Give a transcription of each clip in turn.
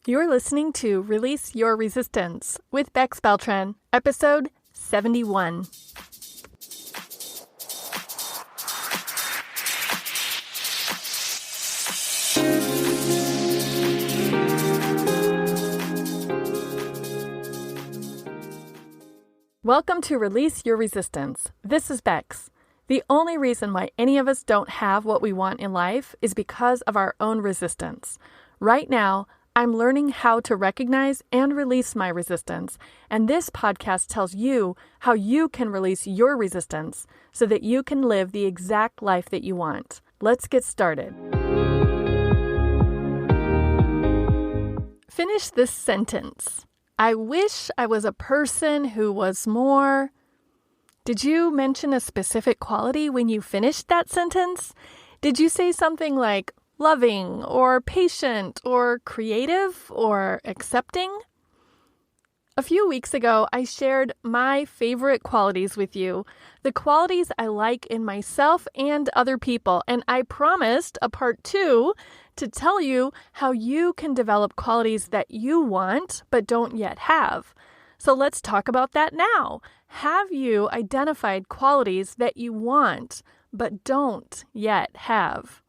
You're listening to Release Your Resistance with Bex Beltran, episode 71. Welcome to Release Your Resistance. This is Bex. The only reason why any of us don't have what we want in life is because of our own resistance. Right now, I'm learning how to recognize and release my resistance, and this podcast tells you how you can release your resistance so that you can live the exact life that you want. Let's get started. Finish this sentence. I wish I was a person who was more... Did you mention a specific quality when you finished that sentence? Did you say something like loving or patient or creative or accepting? A few weeks ago, I shared my favorite qualities with you, the qualities I like in myself and other people, and I promised a part 2 to tell you how you can develop qualities that you want but don't yet have. So let's talk about that now. Have you identified qualities that you want but don't yet have?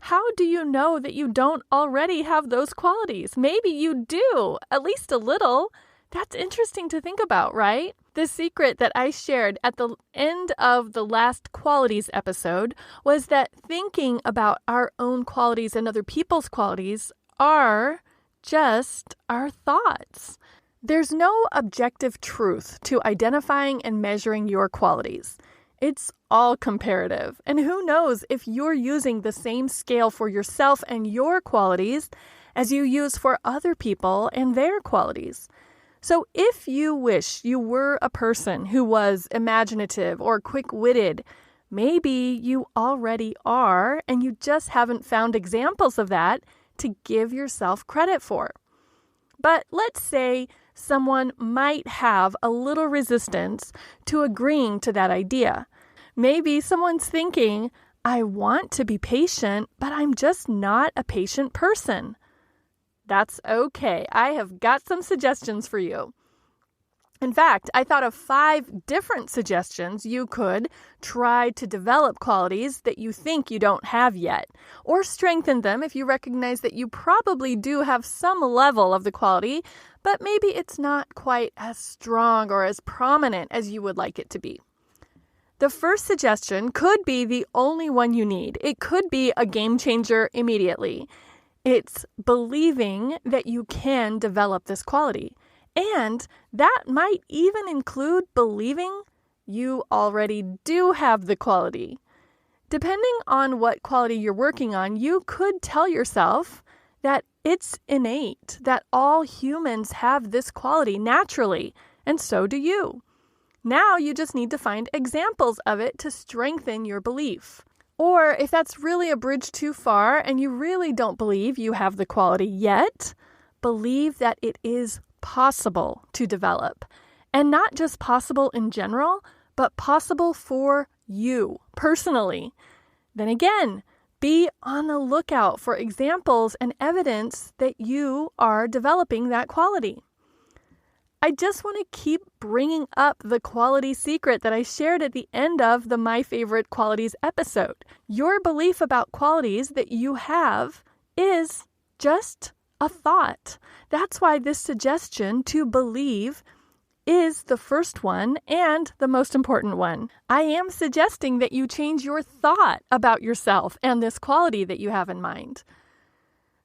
How do you know that you don't already have those qualities? Maybe you do, at least a little. That's interesting to think about, right? The secret that I shared at the end of the last qualities episode was that thinking about our own qualities and other people's qualities are just our thoughts. There's no objective truth to identifying and measuring your qualities. It's all comparative. And who knows if you're using the same scale for yourself and your qualities as you use for other people and their qualities. So if you wish you were a person who was imaginative or quick-witted, maybe you already are and you just haven't found examples of that to give yourself credit for. But let's say someone might have a little resistance to agreeing to that idea. Maybe someone's thinking, I want to be patient, but I'm just not a patient person. That's okay. I have got some suggestions for you. In fact, I thought of 5 different suggestions you could try to develop qualities that you think you don't have yet, or strengthen them if you recognize that you probably do have some level of the quality, but maybe it's not quite as strong or as prominent as you would like it to be. The first suggestion could be the only one you need. It could be a game changer immediately. It's believing that you can develop this quality. And that might even include believing you already do have the quality. Depending on what quality you're working on, you could tell yourself that it's innate, that all humans have this quality naturally, and so do you. Now you just need to find examples of it to strengthen your belief. Or if that's really a bridge too far and you really don't believe you have the quality yet, believe that it is possible to develop. And not just possible in general, but possible for you personally. Then again, be on the lookout for examples and evidence that you are developing that quality. I just want to keep bringing up the quality secret that I shared at the end of the My Favorite Qualities episode. Your belief about qualities that you have is just a thought. That's why this suggestion to believe is the first one and the most important one. I am suggesting that you change your thought about yourself and this quality that you have in mind.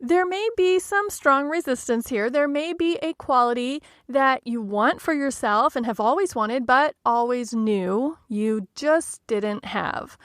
There may be some strong resistance here. There may be a quality that you want for yourself and have always wanted, but always knew you just didn't have.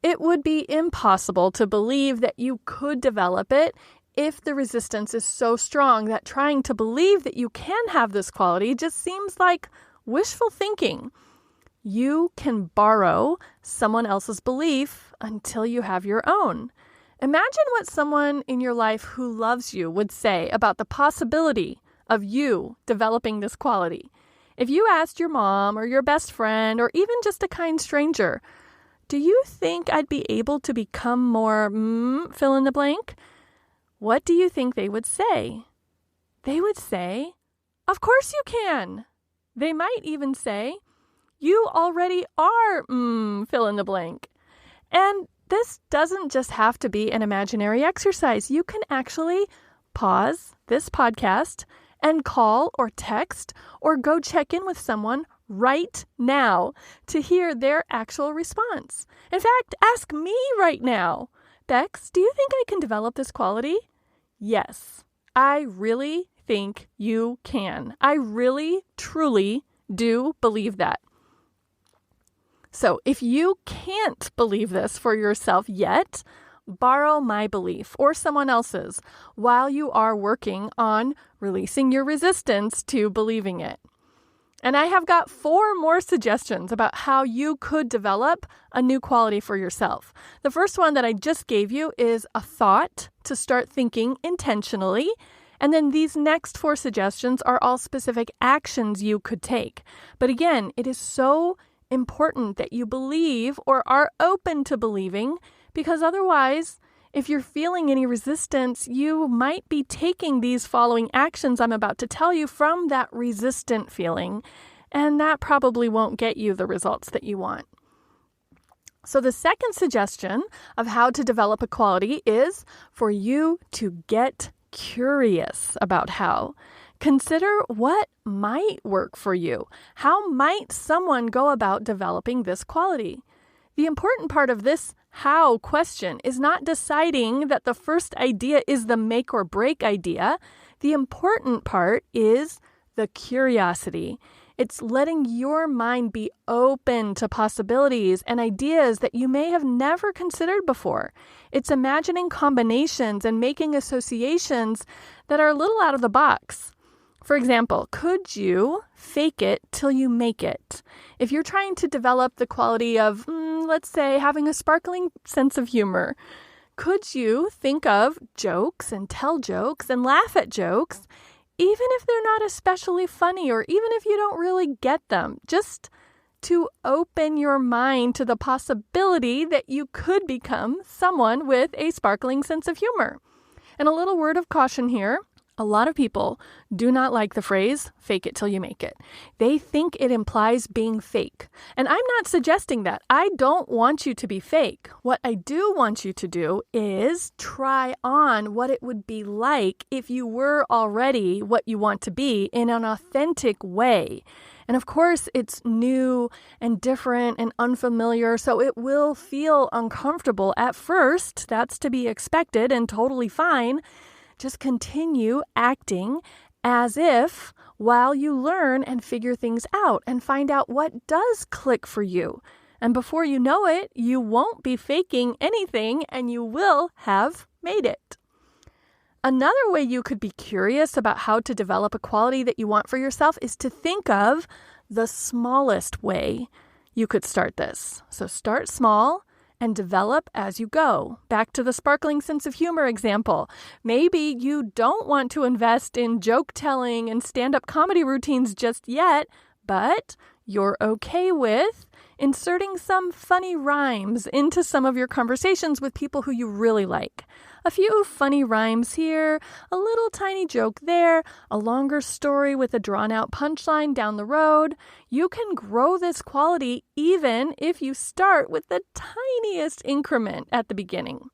It would be impossible to believe that you could develop it if the resistance is so strong that trying to believe that you can have this quality just seems like wishful thinking. You can borrow someone else's belief until you have your own. Imagine what someone in your life who loves you would say about the possibility of you developing this quality. If you asked your mom or your best friend or even just a kind stranger, do you think I'd be able to become more fill in the blank? What do you think they would say? They would say, "Of course you can." They might even say, "You already are, fill in the blank." And this doesn't just have to be an imaginary exercise. You can actually pause this podcast and call or text or go check in with someone right now to hear their actual response. In fact, ask me right now, "Bex, do you think I can develop this quality?" Yes, I really think you can. I really, truly do believe that. So if you can't believe this for yourself yet, borrow my belief or someone else's while you are working on releasing your resistance to believing it. And I have got 4 more suggestions about how you could develop a new quality for yourself. The first one that I just gave you is a thought to start thinking intentionally. And then these next 4 suggestions are all specific actions you could take. But again, it is so important that you believe or are open to believing, because otherwise, if you're feeling any resistance, you might be taking these following actions I'm about to tell you from that resistant feeling, and that probably won't get you the results that you want. So the second suggestion of how to develop a quality is for you to get curious about how. Consider what might work for you. How might someone go about developing this quality? The important part of this how question is not deciding that the first idea is the make or break idea. The important part is the curiosity. It's letting your mind be open to possibilities and ideas that you may have never considered before. It's imagining combinations and making associations that are a little out of the box. For example, could you fake it till you make it? If you're trying to develop the quality of, let's say, having a sparkling sense of humor, could you think of jokes and tell jokes and laugh at jokes, even if they're not especially funny or even if you don't really get them, just to open your mind to the possibility that you could become someone with a sparkling sense of humor? And a little word of caution here. A lot of people do not like the phrase, "fake it till you make it." They think it implies being fake. And I'm not suggesting that. I don't want you to be fake. What I do want you to do is try on what it would be like if you were already what you want to be in an authentic way. And of course, it's new and different and unfamiliar, so it will feel uncomfortable at first. That's to be expected and totally fine. Just continue acting as if while you learn and figure things out and find out what does click for you. And before you know it, you won't be faking anything and you will have made it. Another way you could be curious about how to develop a quality that you want for yourself is to think of the smallest way you could start this. So start small and develop as you go. Back to the sparkling sense of humor example. Maybe you don't want to invest in joke telling and stand-up comedy routines just yet, but you're okay with inserting some funny rhymes into some of your conversations with people who you really like. A few funny rhymes here, a little tiny joke there, a longer story with a drawn-out punchline down the road. You can grow this quality even if you start with the tiniest increment at the beginning.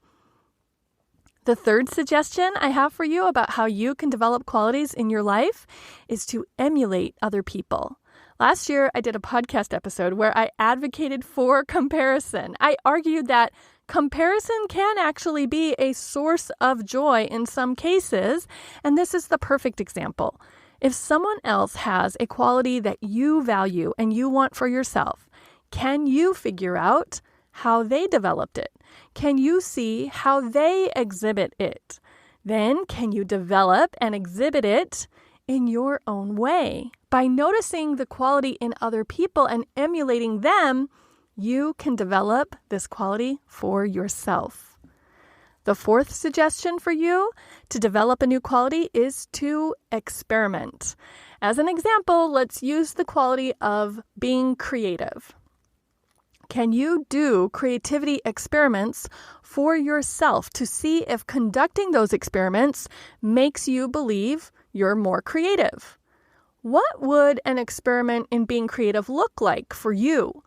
The third suggestion I have for you about how you can develop qualities in your life is to emulate other people. Last year, I did a podcast episode where I advocated for comparison. I argued that comparison can actually be a source of joy in some cases, and this is the perfect example. If someone else has a quality that you value and you want for yourself, can you figure out how they developed it? Can you see how they exhibit it? Then can you develop and exhibit it in your own way? By noticing the quality in other people and emulating them, you can develop this quality for yourself. The fourth suggestion for you to develop a new quality is to experiment. As an example, let's use the quality of being creative. Can you do creativity experiments for yourself to see if conducting those experiments makes you believe you're more creative. What would an experiment in being creative look like for you?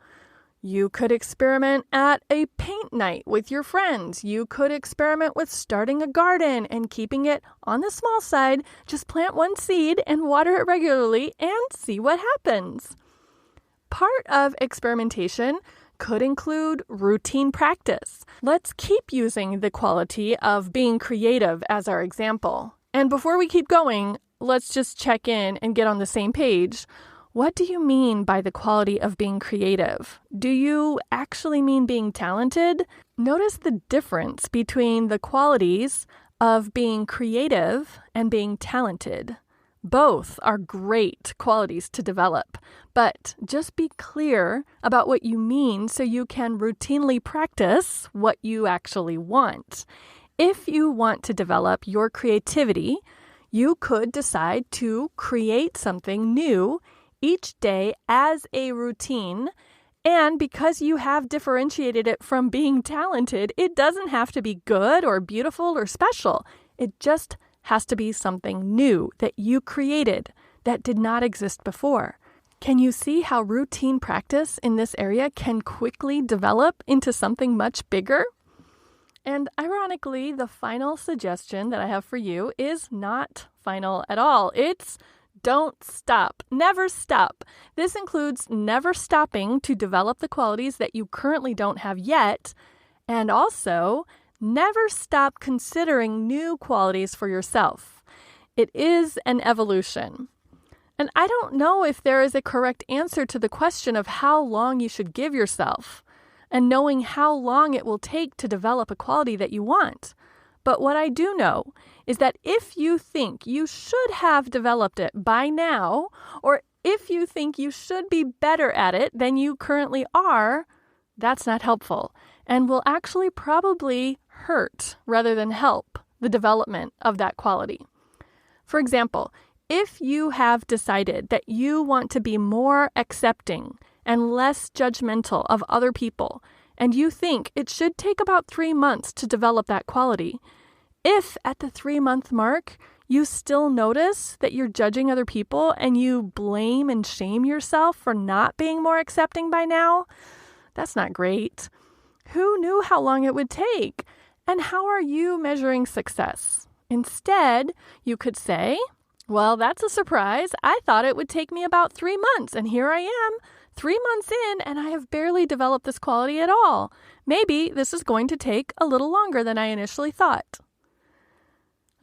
You could experiment at a paint night with your friends. You could experiment with starting a garden and keeping it on the small side. Just plant one seed and water it regularly and see what happens. Part of experimentation could include routine practice. Let's keep using the quality of being creative as our example. And before we keep going, let's just check in and get on the same page. What do you mean by the quality of being creative? Do you actually mean being talented? Notice the difference between the qualities of being creative and being talented. Both are great qualities to develop, but just be clear about what you mean so you can routinely practice what you actually want. If you want to develop your creativity, you could decide to create something new each day as a routine, and because you have differentiated it from being talented, it doesn't have to be good or beautiful or special. It just has to be something new that you created that did not exist before. Can you see how routine practice in this area can quickly develop into something much bigger? And ironically, the final suggestion that I have for you is not final at all. It's don't stop. Never stop. This includes never stopping to develop the qualities that you currently don't have yet, and also never stop considering new qualities for yourself. It is an evolution. And I don't know if there is a correct answer to the question of how long you should give yourself and knowing how long it will take to develop a quality that you want. But what I do know is that if you think you should have developed it by now, or if you think you should be better at it than you currently are, that's not helpful and will actually probably hurt rather than help the development of that quality. For example, if you have decided that you want to be more accepting and less judgmental of other people, and you think it should take about 3 months to develop that quality, if at the 3-month mark you still notice that you're judging other people and you blame and shame yourself for not being more accepting by now, that's not great. Who knew how long it would take? And how are you measuring success? Instead, you could say, well, that's a surprise. I thought it would take me about 3 months, and here I am, 3 months in, and I have barely developed this quality at all. Maybe this is going to take a little longer than I initially thought.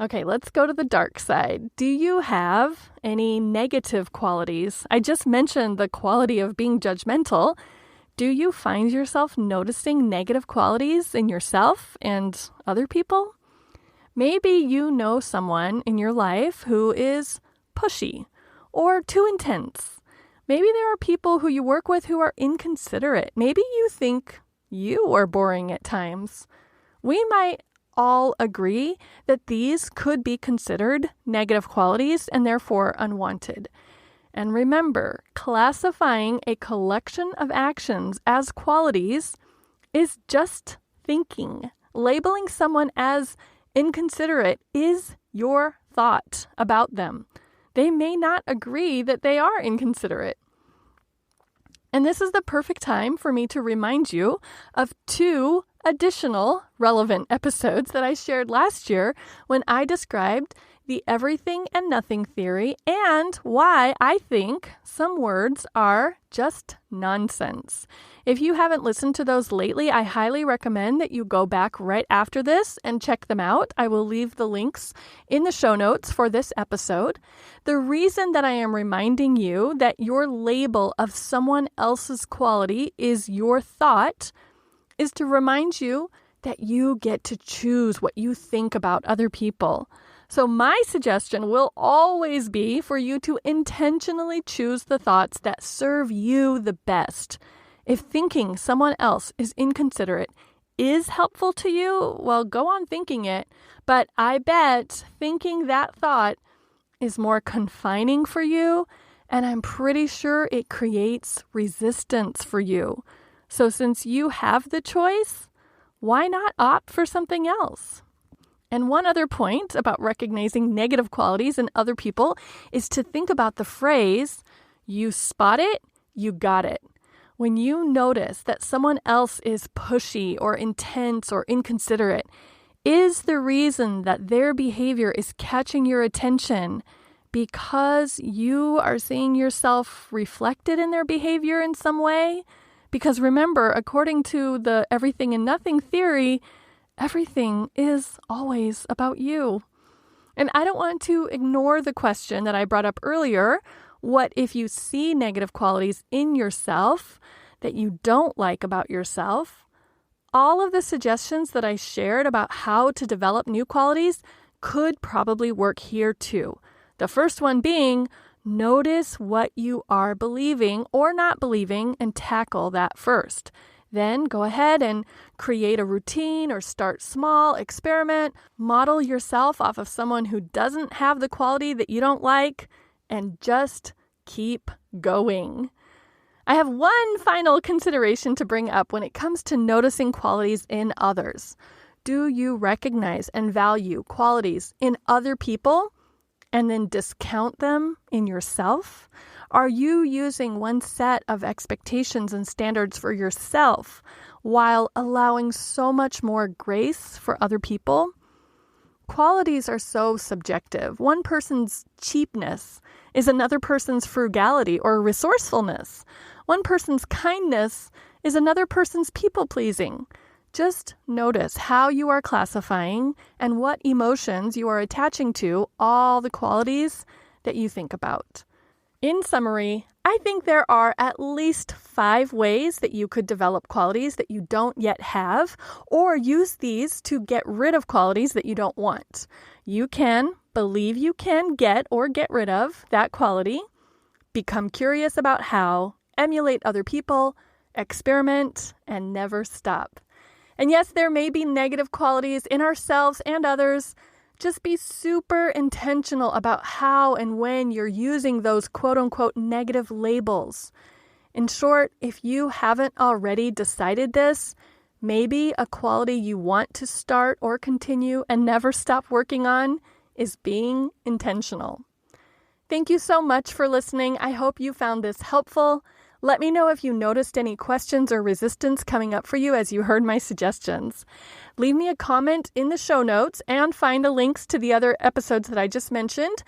Okay, let's go to the dark side. Do you have any negative qualities? I just mentioned the quality of being judgmental. Do you find yourself noticing negative qualities in yourself and other people? Maybe you know someone in your life who is pushy or too intense. Maybe there are people who you work with who are inconsiderate. Maybe you think you are boring at times. We might all agree that these could be considered negative qualities and therefore unwanted. And remember, classifying a collection of actions as qualities is just thinking. Labeling someone as inconsiderate is your thought about them. They may not agree that they are inconsiderate. And this is the perfect time for me to remind you of 2 additional relevant episodes that I shared last year when I described the everything and nothing theory and why I think some words are just nonsense. If you haven't listened to those lately, I highly recommend that you go back right after this and check them out. I will leave the links in the show notes for this episode. The reason that I am reminding you that your label of someone else's quality is your thought is to remind you that you get to choose what you think about other people. So my suggestion will always be for you to intentionally choose the thoughts that serve you the best. If thinking someone else is inconsiderate is helpful to you, well, go on thinking it. But I bet thinking that thought is more confining for you, and I'm pretty sure it creates resistance for you. So since you have the choice, why not opt for something else? And one other point about recognizing negative qualities in other people is to think about the phrase, you spot it, you got it. When you notice that someone else is pushy or intense or inconsiderate, is the reason that their behavior is catching your attention because you are seeing yourself reflected in their behavior in some way? Because remember, according to the everything and nothing theory, everything is always about you. And I don't want to ignore the question that I brought up earlier. What if you see negative qualities in yourself that you don't like about yourself? All of the suggestions that I shared about how to develop new qualities could probably work here too. The first one being, notice what you are believing or not believing and tackle that first. Then go ahead and create a routine or start small, experiment, model yourself off of someone who doesn't have the quality that you don't like, and just keep going. I have one final consideration to bring up when it comes to noticing qualities in others. Do you recognize and value qualities in other people and then discount them in yourself? Are you using one set of expectations and standards for yourself while allowing so much more grace for other people? Qualities are so subjective. One person's cheapness is another person's frugality or resourcefulness. One person's kindness is another person's people-pleasing. Just notice how you are classifying and what emotions you are attaching to all the qualities that you think about. In summary, I think there are at least 5 ways that you could develop qualities that you don't yet have, or use these to get rid of qualities that you don't want. You can believe you can get or get rid of that quality, become curious about how, emulate other people, experiment, and never stop. And yes, there may be negative qualities in ourselves and others. Just be super intentional about how and when you're using those quote-unquote negative labels. In short, if you haven't already decided this, maybe a quality you want to start or continue and never stop working on is being intentional. Thank you so much for listening. I hope you found this helpful. Let me know if you noticed any questions or resistance coming up for you as you heard my suggestions. Leave me a comment in the show notes and find the links to the other episodes that I just mentioned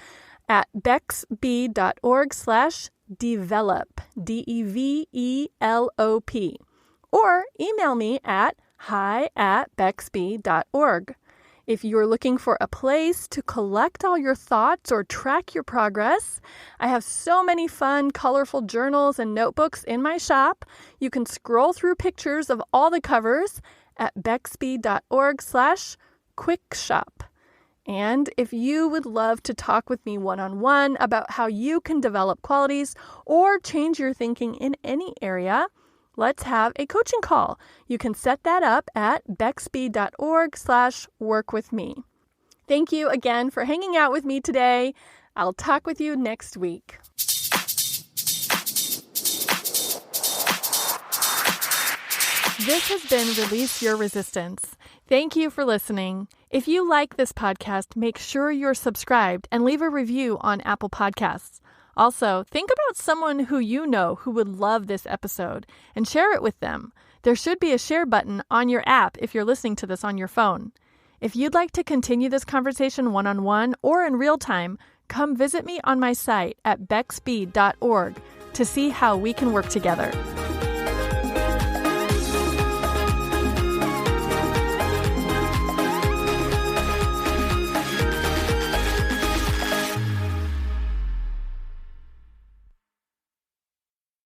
at bexb.org/develop, DEVELOP, or email me at hi@bexb.org. If you're looking for a place to collect all your thoughts or track your progress, I have so many fun, colorful journals and notebooks in my shop. You can scroll through pictures of all the covers at bexb.org/quickshop. And if you would love to talk with me one-on-one about how you can develop qualities or change your thinking in any area, let's have a coaching call. You can set that up at bexb.org/workwithme. Thank you again for hanging out with me today. I'll talk with you next week. This has been Release Your Resistance. Thank you for listening. If you like this podcast, make sure you're subscribed and leave a review on Apple Podcasts. Also, think about someone who you know who would love this episode and share it with them. There should be a share button on your app if you're listening to this on your phone. If you'd like to continue this conversation one-on-one or in real time, come visit me on my site at bexb.org to see how we can work together.